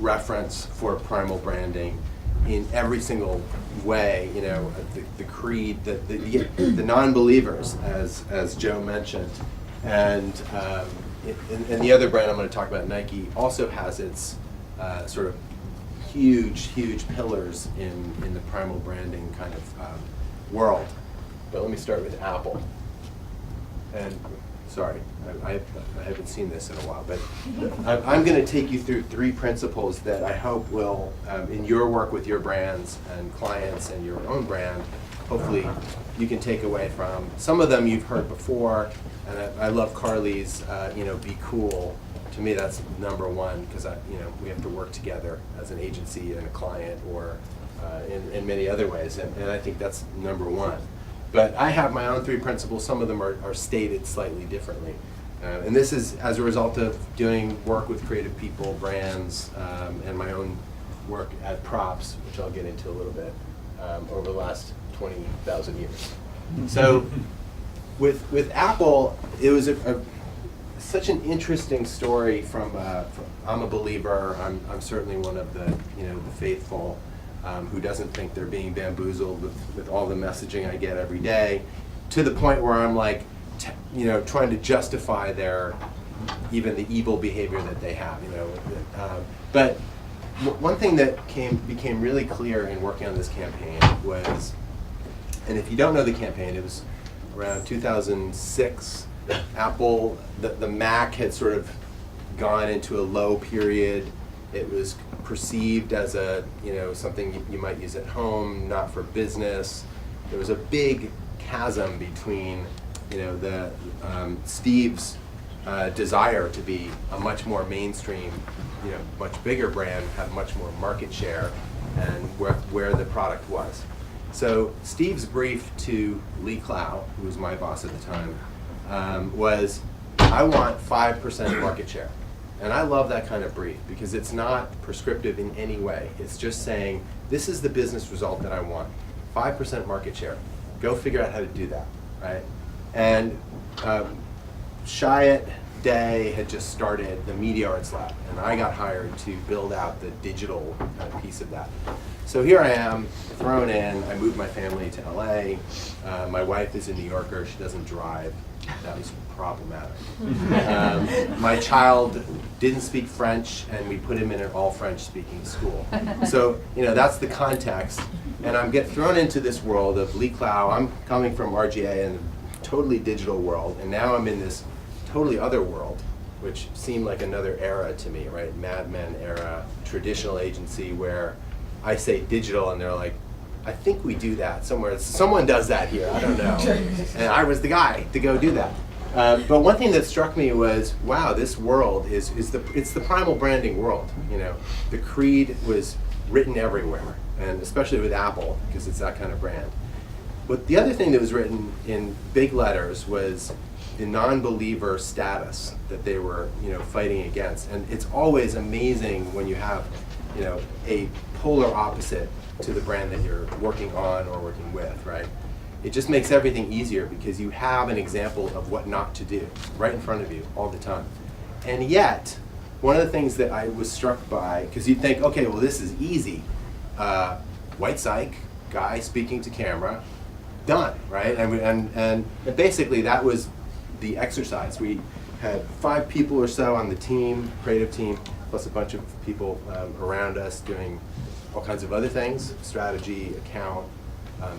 reference for primal branding in every single way. You know, the creed, the non-believers, as Joe mentioned, and the other brand I'm going to talk about, Nike, also has its sort of huge pillars in the primal branding kind of world. But let me start with Apple. And sorry, I haven't seen this in a while, but I'm going to take you through 3 principles that I hope will, in your work with your brands and clients and your own brand, hopefully you can take away from. Some of them you've heard before, and I love Carly's, be cool. To me, that's number one, because we have to work together as an agency and a client, or in many other ways, and I think that's number one. But I have my own 3 principles. Some of them are stated slightly differently. And this is as a result of doing work with creative people, brands, and my own work at Props, which I'll get into a little bit, over the last 20,000 years. So with Apple, it was such an interesting story from I'm a believer. I'm certainly one of the faithful, who doesn't think they're being bamboozled with all the messaging I get every day, to the point where I'm like, trying to justify even the evil behavior that they have, But one thing that became really clear in working on this campaign was, and if you don't know the campaign, it was around 2006. Apple, the Mac had sort of gone into a low period. It was perceived as something you might use at home, not for business. There was a big chasm between Steve's desire to be a much more mainstream, much bigger brand, have much more market share, and where the product was. So Steve's brief to Lee Clow, who was my boss at the time, was, I want 5% market share. And I love that kind of brief, because it's not prescriptive in any way. It's just saying, this is the business result that I want. 5% market share. Go figure out how to do that, right? And Chiat Day had just started the Media Arts Lab, and I got hired to build out the digital piece of that. So here I am, thrown in. I moved my family to LA. My wife is a New Yorker. She doesn't drive. That was problematic. My child didn't speak French, and we put him in an all French speaking school. So that's the context, and I'm thrown into this world of Lee Clow. I'm coming from RGA and a totally digital world, and now I'm in this totally other world, which seemed like another era to me, right? Mad Men era, traditional agency, where I say digital, and they're like, I think we do that somewhere. Someone does that here, I don't know. And I was the guy to go do that. But one thing that struck me was, wow, this world it's the primal branding world. The creed was written everywhere, and especially with Apple, because it's that kind of brand. But the other thing that was written in big letters was the non-believer status that they were, fighting against. And it's always amazing when you have, a polar opposite to the brand that you're working on or working with, right? It just makes everything easier, because you have an example of what not to do right in front of you all the time. And yet, one of the things that I was struck by, because you'd think, okay, well, this is easy. White psych, guy speaking to camera, done, right? And basically that was the exercise. We had 5 people or so on the team, creative team, plus a bunch of people around us doing all kinds of other things, strategy, account,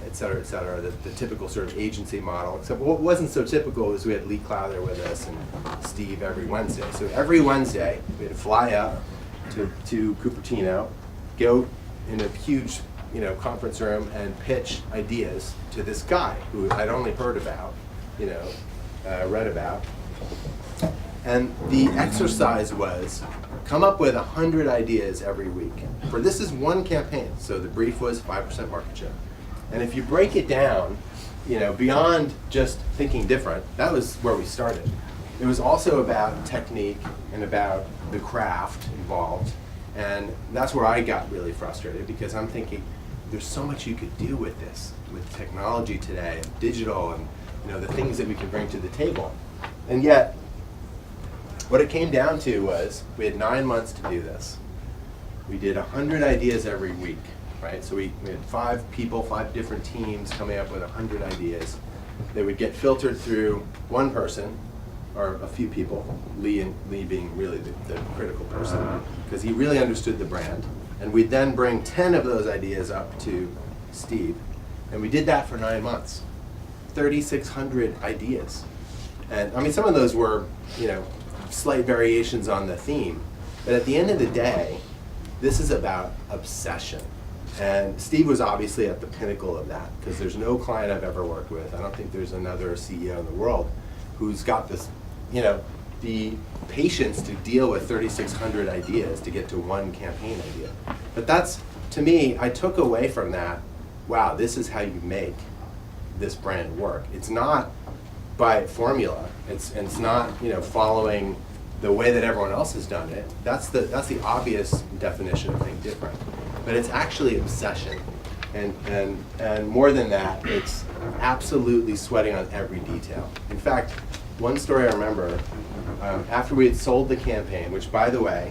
et cetera, the typical sort of agency model. Except what wasn't so typical was we had Lee Clow there with us and Steve every Wednesday. So every Wednesday, we had to fly up to Cupertino, go in a huge conference room and pitch ideas to this guy who I'd only heard about, read about. And the exercise was, come up with 100 ideas every week. For this is one campaign, so the brief was 5% market share. And if you break it down, beyond just thinking different, that was where we started. It was also about technique and about the craft involved. And that's where I got really frustrated, because I'm thinking, there's so much you could do with this, with technology today, and digital, and the things that we can bring to the table. And yet, what it came down to was, we had 9 months to do this. We did 100 ideas every week, right? So we had 5 people, 5 different teams coming up with 100 ideas. They would get filtered through one person, or a few people, Lee being really the critical person, because he really understood the brand. And we'd then bring 10 of those ideas up to Steve. And we did that for 9 months. 3,600 ideas. And I mean, some of those were, slight variations on the theme. But at the end of the day, this is about obsession. And Steve was obviously at the pinnacle of that, because there's no client I've ever worked with. I don't think there's another CEO in the world who's got this, the patience to deal with 3,600 ideas to get to one campaign idea. But that's, to me, I took away from that, wow, this is how you make this brand work. It's not by formula. It's not, following the way that everyone else has done it. That's the obvious definition of Think Different. But it's actually obsession. And more than that, it's absolutely sweating on every detail. In fact, one story I remember, after we had sold the campaign, which, by the way,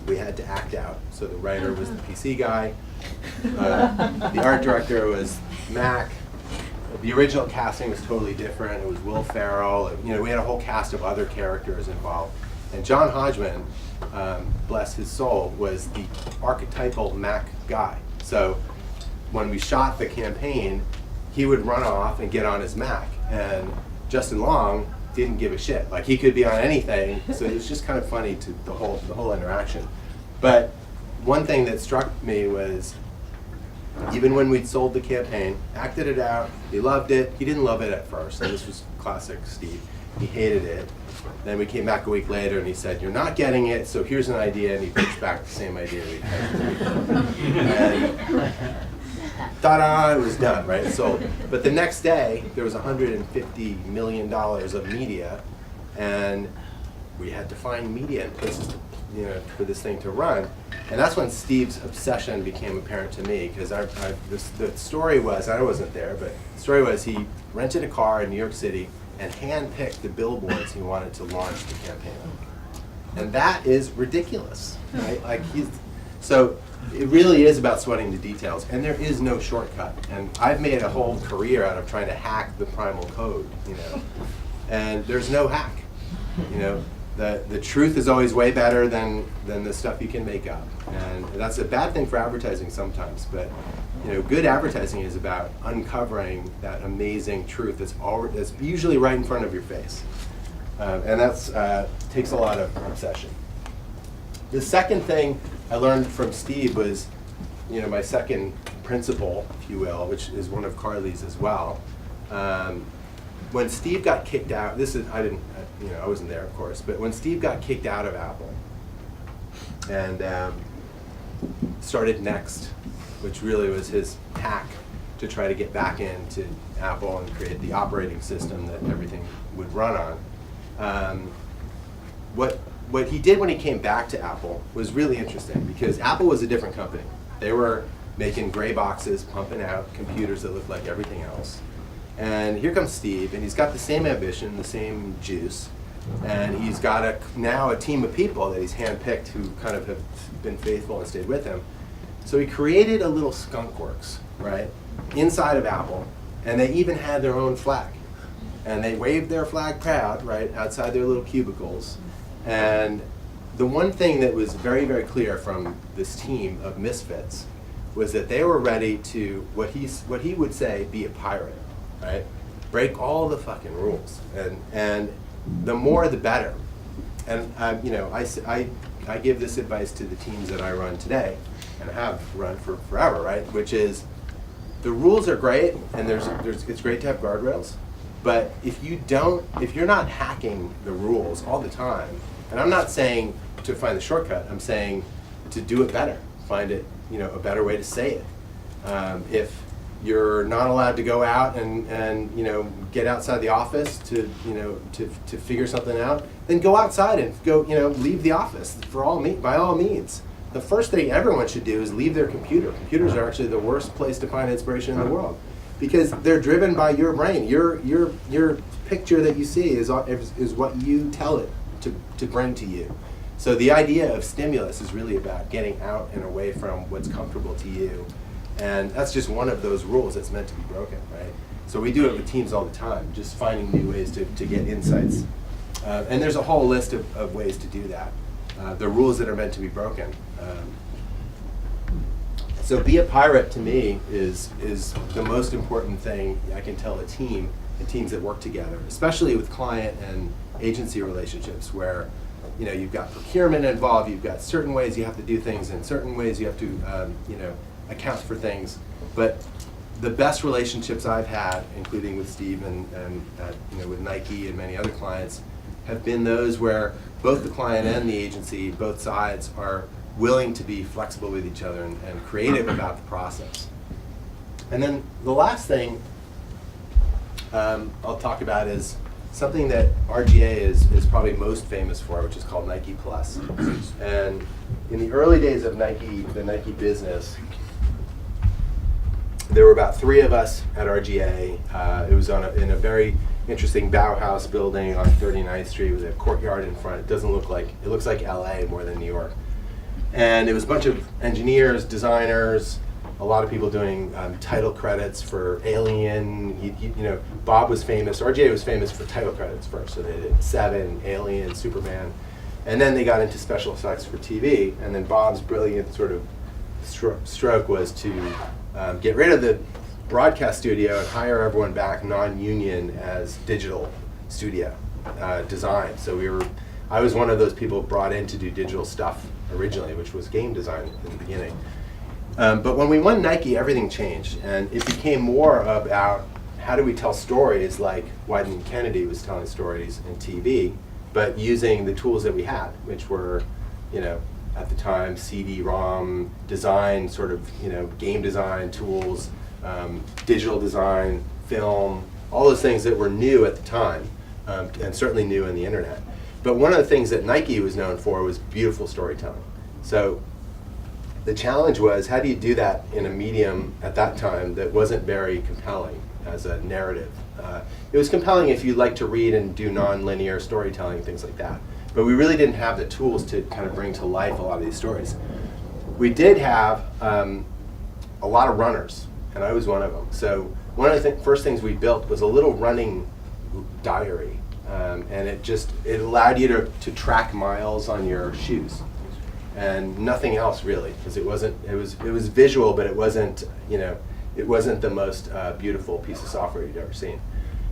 we had to act out. So the writer was the PC guy, the art director was Mac. The original casting was totally different. It was Will Ferrell. We had a whole cast of other characters involved. And John Hodgman, bless his soul, was the archetypal Mac guy. So when we shot the campaign, he would run off and get on his Mac. And Justin Long didn't give a shit. Like, he could be on anything. So it was just kind of funny to the whole interaction. But one thing that struck me was, even when we'd sold the campaign, acted it out, he loved it. He didn't love it at first, and this was classic Steve. He hated it. Then we came back a week later and he said, "You're not getting it, so here's an idea," and he pitched back the same idea we had. And ta-da, it was done, right? Sold. But the next day, there was $150 million of media, and we had to find media and places to, for this thing to run. And that's when Steve's obsession became apparent to me, because the story was, I wasn't there, but the story was he rented a car in New York City and hand-picked the billboards he wanted to launch the campaign on. And that is ridiculous, right? So it really is about sweating the details, and there is no shortcut. And I've made a whole career out of trying to hack the Primal code, and there's no hack, The truth is always way better than the stuff you can make up. And that's a bad thing for advertising sometimes, but good advertising is about uncovering that amazing truth that's usually right in front of your face. And that's takes a lot of obsession. The second thing I learned from Steve was, my second principle, if you will, which is one of Carly's as well. When Steve got kicked out, I wasn't there, of course, but when Steve got kicked out of Apple and started Next, which really was his hack to try to get back into Apple and create the operating system that everything would run on, what he did when he came back to Apple was really interesting, because Apple was a different company. They were making gray boxes, pumping out computers that looked like everything else. And here comes Steve, and he's got the same ambition, the same juice, and he's got now a team of people that he's handpicked who kind of have been faithful and stayed with him. So he created a little skunk works, right, inside of Apple, and they even had their own flag. And they waved their flag proud, right, outside their little cubicles. And the one thing that was very, very clear from this team of misfits was that they were ready to, what he would say, be a pirate. Right? Break all the fucking rules, and the more the better. And I give this advice to the teams that I run today, and have run for forever, right? Which is, the rules are great, and it's great to have guardrails, but if you're not hacking the rules all the time, and I'm not saying to find the shortcut, I'm saying to do it better, find it, a better way to say it. If you're not allowed to go out and get outside the office to figure something out, then go outside and go leave the office by all means. The first thing everyone should do is leave their computer. Computers are actually the worst place to find inspiration in the world, because they're driven by your brain. Your picture that you see is what you tell it to bring to you. So the idea of stimulus is really about getting out and away from what's comfortable to you. And that's just one of those rules that's meant to be broken, right? So we do it with teams all the time, just finding new ways to get insights. And there's a whole list of ways to do that. The rules that are meant to be broken. So be a pirate to me is the most important thing I can tell a team and teams that work together, especially with client and agency relationships where you've got procurement involved, you've got certain ways you have to do things and certain ways you have to account for things. But the best relationships I've had, including with Steve and with Nike and many other clients, have been those where both the client and the agency, both sides, are willing to be flexible with each other and creative about the process. And then the last thing I'll talk about is something that RGA is probably most famous for, which is called Nike Plus. And in the early days of Nike, the Nike business, there were about 3 of us at RGA. It was in a very interesting Bauhaus building on 39th Street with a courtyard in front. It looks like LA more than New York. And it was a bunch of engineers, designers, a lot of people doing title credits for Alien. Bob was famous. RGA was famous for title credits first. So they did Seven, Alien, Superman. And then they got into special effects for TV. And then Bob's brilliant sort of stroke was to get rid of the broadcast studio and hire everyone back non-union as digital studio design. So I was one of those people brought in to do digital stuff originally, which was game design in the beginning. But when we won Nike, everything changed, and it became more about how do we tell stories like Wyden Kennedy was telling stories in TV, but using the tools that we had, which were, at the time, CD-ROM design, sort of, game design tools, digital design, film, all those things that were new at the time, and certainly new in the internet. But one of the things that Nike was known for was beautiful storytelling. So the challenge was, how do you do that in a medium at that time that wasn't very compelling as a narrative? It was compelling if you like to read and do non-linear storytelling, things like that. But we really didn't have the tools to kind of bring to life a lot of these stories. We did have a lot of runners, and I was one of them. So one of the first things we built was a little running diary. And it allowed you to track miles on your shoes, and nothing else really, because it was visual, but it wasn't the most beautiful piece of software you'd ever seen.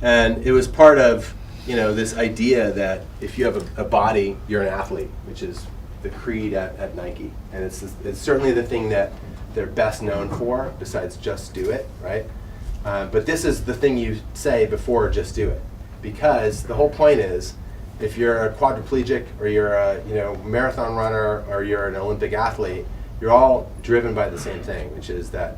And it was part of this idea that if you have a body, you're an athlete, which is the creed at Nike, and it's certainly the thing that they're best known for, besides just do it, right? But this is the thing you say before just do it. Because the whole point is, if you're a quadriplegic or you're a marathon runner or you're an Olympic athlete, you're all driven by the same thing, which is that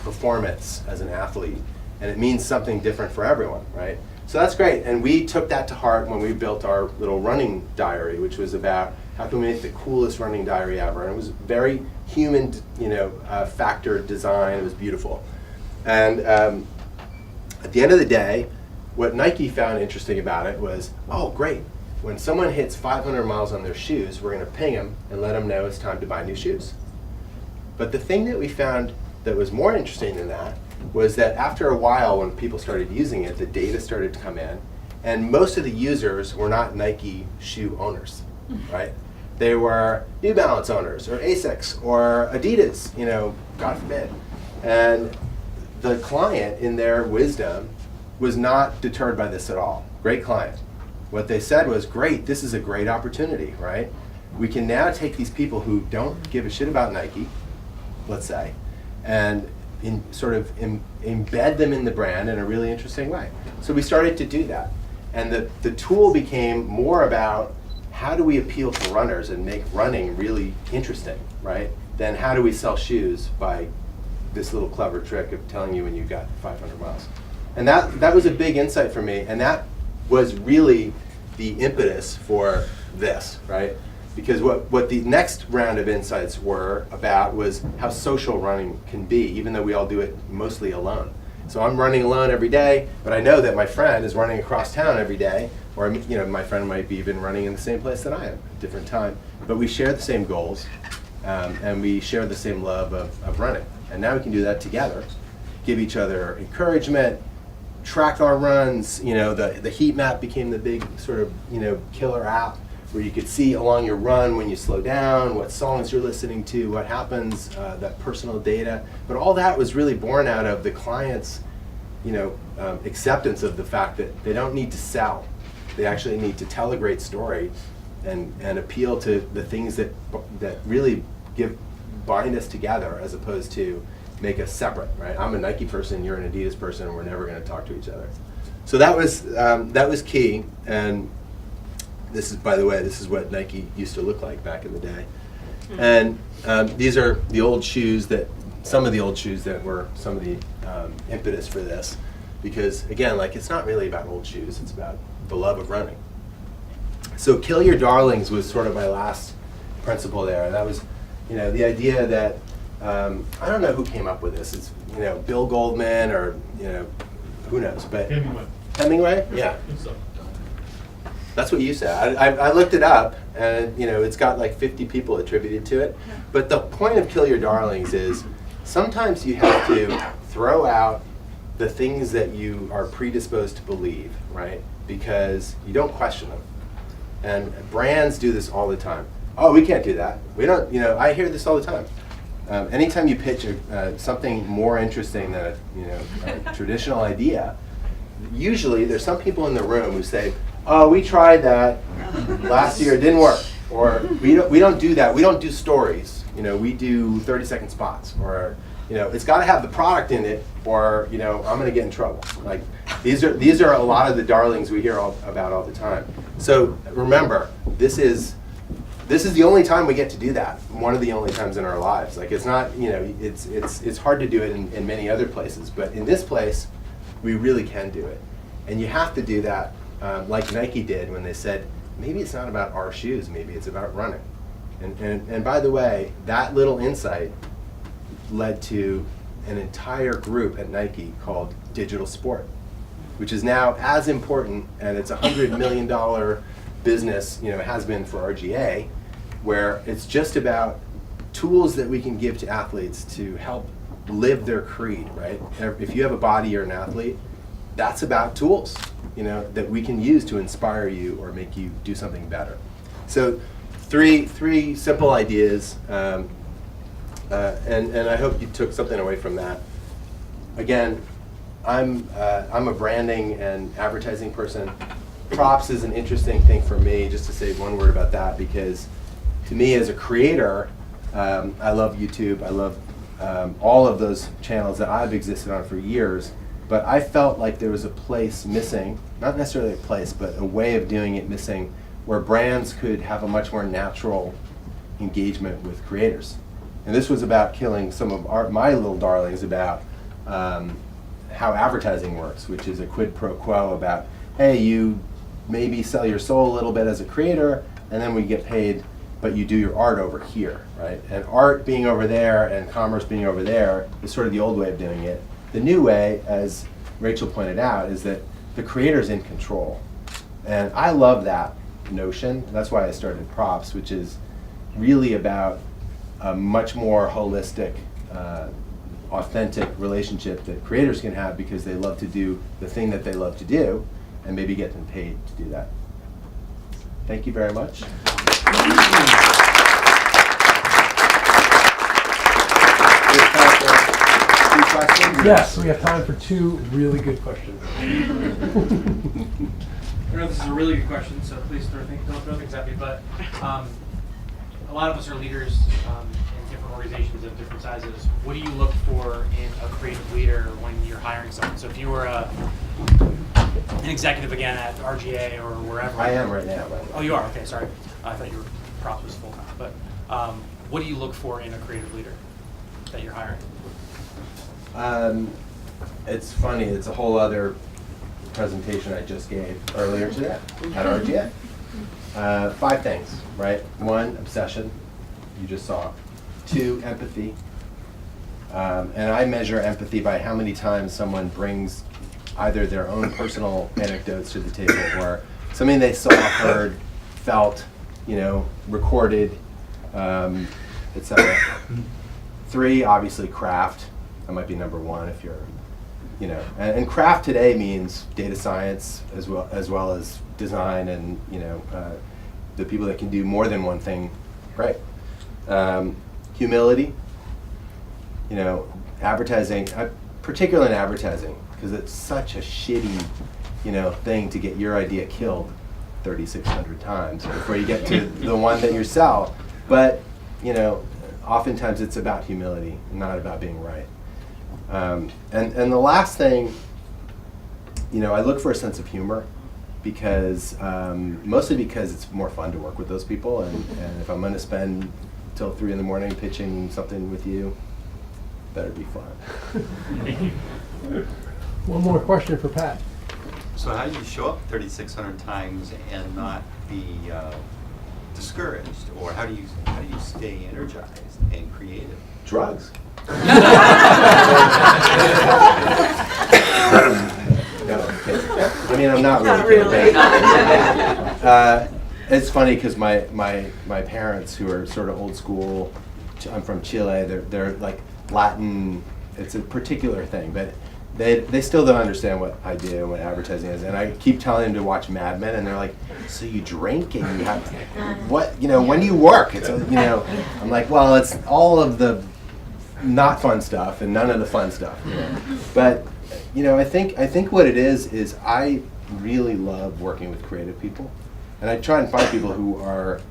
performance as an athlete, and it means something different for everyone, right? So that's great, and we took that to heart when we built our little running diary, which was about how can we make the coolest running diary ever, and it was very human, factor design. It was beautiful, and at the end of the day, what Nike found interesting about it was, oh great, when someone hits 500 miles on their shoes, we're going to ping them and let them know it's time to buy new shoes. But the thing that we found that was more interesting than that was that after a while, when people started using it, the data started to come in, and most of the users were not Nike shoe owners, right? They were New Balance owners, or ASICS, or Adidas, God forbid. And the client, in their wisdom, was not deterred by this at all. Great client. What they said was, great, this is a great opportunity, right? We can now take these people who don't give a shit about Nike, let's say, and embed them in the brand in a really interesting way. So we started to do that. And the tool became more about how do we appeal to runners and make running really interesting, right? Then how do we sell shoes by this little clever trick of telling you when you got 500 miles. And that was a big insight for me, and that was really the impetus for this, right? Because what the next round of insights were about was how social running can be, even though we all do it mostly alone. So I'm running alone every day, but I know that my friend is running across town every day, or my friend might be even running in the same place that I am, at a different time. But we share the same goals, and we share the same love of running. And now we can do that together, give each other encouragement, track our runs. The heat map became the big sort of killer app where you could see along your run when you slow down, what songs you're listening to, what happens, that personal data. But all that was really born out of the client's acceptance of the fact that they don't need to sell. They actually need to tell a great story and appeal to the things that really bind us together, as opposed to make us separate, right? I'm a Nike person, you're an Adidas person, and we're never going to talk to each other. So that was key. And this is, by the way, this is what Nike used to look like back in the day. And these are the old shoes some of the old shoes that were some of the impetus for this. Because again, it's not really about old shoes, it's about the love of running. So kill your darlings was sort of my last principle there. And that was, the idea that, I don't know who came up with this. It's, Bill Goldman or, who knows, but. Hemingway? Yeah. That's what you said. I looked it up, and it's got 50 people attributed to it. But the point of kill your darlings is sometimes you have to throw out the things that you are predisposed to believe, right? Because you don't question them. And brands do this all the time. Oh, we can't do that. We don't. I hear this all the time. Anytime you pitch something more interesting than a traditional idea, usually there's some people in the room who say, "Oh, we tried that last year, it didn't work," or we don't do that. We don't do stories. We do 30-second spots, or it's got to have the product in it, or I'm going to get in trouble. These are a lot of the darlings we hear about all the time. So remember, this is the only time we get to do that. One of the only times in our lives. It's not, it's hard to do it in many other places, but in this place, we really can do it. And you have to do that like Nike did when they said, maybe it's not about our shoes, maybe it's about running. And by the way, that little insight led to an entire group at Nike called Digital Sport, which is now as important, and it's a $100 million business, it has been for RGA, where it's just about tools that we can give to athletes to help live their creed, right? If you have a body, you're an athlete, that's about tools, that we can use to inspire you or make you do something better. So three simple ideas, and I hope you took something away from that. Again, I'm a branding and advertising person. Props is an interesting thing for me, just to say one word about that, because to me as a creator, I love YouTube, I love all of those channels that I've existed on for years, but I felt like there was a place missing, not necessarily a place, but a way of doing it missing, where brands could have a much more natural engagement with creators. And this was about killing some of my little darlings about how advertising works, which is a quid pro quo about, hey, you maybe sell your soul a little bit as a creator, and then we get paid, but you do your art over here, right? And art being over there and commerce being over there is sort of the old way of doing it. The new way, as Rachel pointed out, is that the creator's in control. And I love that notion. That's why I started Props, which is really about a much more holistic, authentic relationship that creators can have because they love to do the thing that they love to do and maybe get them paid to do that. Thank you very much. Yes, we have time for two really good questions. I know this is a really good question, so please don't throw things at me, but a lot of us are leaders in different organizations of different sizes. What do you look for in a creative leader when you're hiring someone? So if you were an executive again at RGA or wherever. I am right now. Oh, you are? Okay, sorry. I thought your Props was full-time. But what do you look for in a creative leader that you're hiring? It's funny, it's a whole other presentation I just gave earlier today at RGA. 5 things, right? 1, obsession, you just saw. 2, empathy. And I measure empathy by how many times someone brings either their own personal anecdotes to the table or something they saw, heard, felt, recorded, etc. 3, obviously craft. That might be number 1 if you're, and craft today means data science as well as design and, the people that can do more than one thing right. Humility, advertising, particularly in advertising, because it's such a shitty, thing to get your idea killed 3,600 times before you get to the one that you sell. But, oftentimes it's about humility, not about being right. And the last thing, I look for a sense of humor because, mostly because it's more fun to work with those people. And if I'm going to spend till 3 in the morning pitching something with you, better be fun. One more question for Pat. So how do you show up 3,600 times and not be discouraged, or how do you stay energized and creative? Drugs. No, I mean, I'm not really. It's funny because my parents, who are sort of old school, I'm from Chile. They're like Latin. It's a particular thing, but they still don't understand what I do and what advertising is. And I keep telling them to watch Mad Men, and they're like, "So you drink and you have what? When do you work?" It's I'm like, well, it's all of the not fun stuff and none of the fun stuff. But I think what it is I really love working with creative people, and I try and find people who are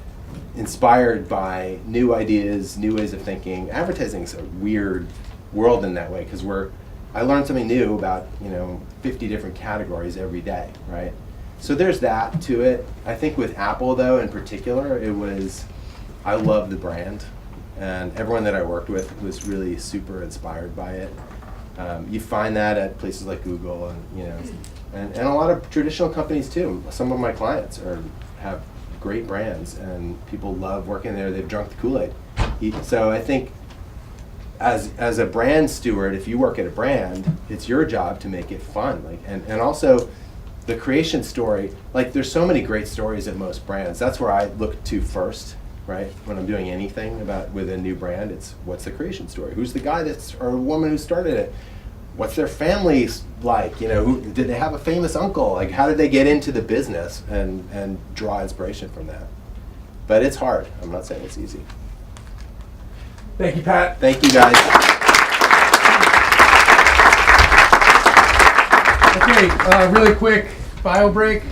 inspired by new ideas, new ways of thinking. Advertising is a weird world in that way because I learn something new about 50 different categories every day, right? So there's that to it. I think with Apple though, in particular, I love the brand, and everyone that I worked with was really super inspired by it. You find that at places like Google and a lot of traditional companies too. Some of my clients have great brands, and people love working there. They've drunk the Kool-Aid. So I think as a brand steward, if you work at a brand, it's your job to make it fun. And also the creation story, there's so many great stories at most brands. That's where I look to first, right? When I'm doing anything with a new brand, it's what's the creation story? Who's the guy or woman who started it? What's their family like? Did they have a famous uncle? How did they get into the business and draw inspiration from that? But it's hard. I'm not saying it's easy. Thank you, Pat. Thank you, guys. Okay, really quick bio break.